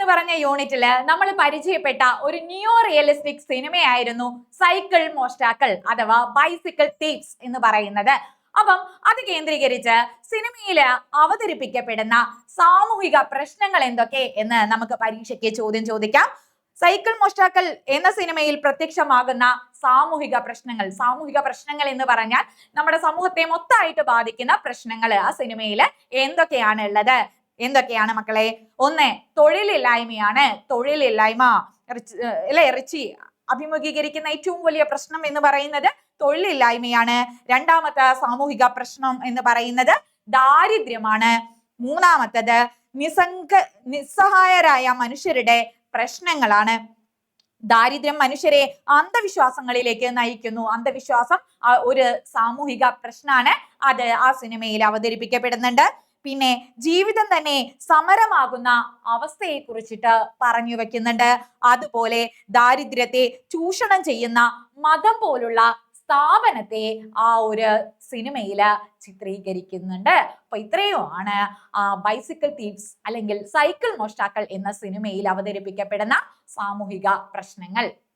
എന്ന് പറഞ്ഞ യൂണിറ്റില് നമ്മൾ പരിചയപ്പെട്ട ഒരു നിയോ റിയലിസ്റ്റിക് സിനിമയായിരുന്നു സൈക്കിൾ മോഷ്ടാക്കൾ അഥവാ ബൈസിക്കിൾ തീവ്സ് എന്ന് പറയുന്നത്. അപ്പം അത് കേന്ദ്രീകരിച്ച് സിനിമയില് അവതരിപ്പിക്കപ്പെടുന്ന സാമൂഹിക പ്രശ്നങ്ങൾ എന്തൊക്കെ എന്ന് നമുക്ക് പരീക്ഷയ്ക്ക് ചോദ്യം ചോദിക്കാം. സൈക്കിൾ മോഷ്ടാക്കൾ എന്ന സിനിമയിൽ പ്രത്യക്ഷമാകുന്ന സാമൂഹിക പ്രശ്നങ്ങൾ എന്ന് പറഞ്ഞാൽ നമ്മുടെ സമൂഹത്തെ മൊത്തമായിട്ട് ബാധിക്കുന്ന പ്രശ്നങ്ങൾ ആ സിനിമയിൽ എന്തൊക്കെയാണ് ഉള്ളത്? എന്തൊക്കെയാണ് മക്കളെ? ഒന്ന്, തൊഴിലില്ലായ്മയാണ്. തൊഴിലില്ലായ്മ റിച്ചി അഭിമുഖീകരിക്കുന്ന ഏറ്റവും വലിയ പ്രശ്നം എന്ന് പറയുന്നത് തൊഴിലില്ലായ്മയാണ്. രണ്ടാമത്തെ സാമൂഹിക പ്രശ്നം എന്ന് പറയുന്നത് ദാരിദ്ര്യമാണ്. മൂന്നാമത്തത് നിസ്സഹായരായ മനുഷ്യരുടെ പ്രശ്നങ്ങളാണ്. ദാരിദ്ര്യം മനുഷ്യരെ അന്ധവിശ്വാസങ്ങളിലേക്ക് നയിക്കുന്നു. അന്ധവിശ്വാസം ഒരു സാമൂഹിക പ്രശ്നമാണ്. അത് ആ സിനിമയിൽ അവതരിപ്പിക്കപ്പെടുന്നുണ്ട്. പിന്നെ ജീവിതം തന്നെ സമരമാകുന്ന അവസ്ഥയെ കുറിച്ചിട്ട് പറഞ്ഞു വെക്കുന്നുണ്ട്. അതുപോലെ ദാരിദ്ര്യത്തെ ചൂഷണം ചെയ്യുന്ന മതം പോലുള്ള സ്ഥാപനത്തെ ആ ഒരു സിനിമയില് ചിത്രീകരിക്കുന്നുണ്ട്. അപ്പൊ ഇത്രയുമാണ് ബൈസിക്കിൾ തീവ്സ് അല്ലെങ്കിൽ സൈക്കിൾ മോഷ്ടാക്കൾ എന്ന സിനിമയിൽ അവതരിപ്പിക്കപ്പെടുന്ന സാമൂഹിക പ്രശ്നങ്ങൾ.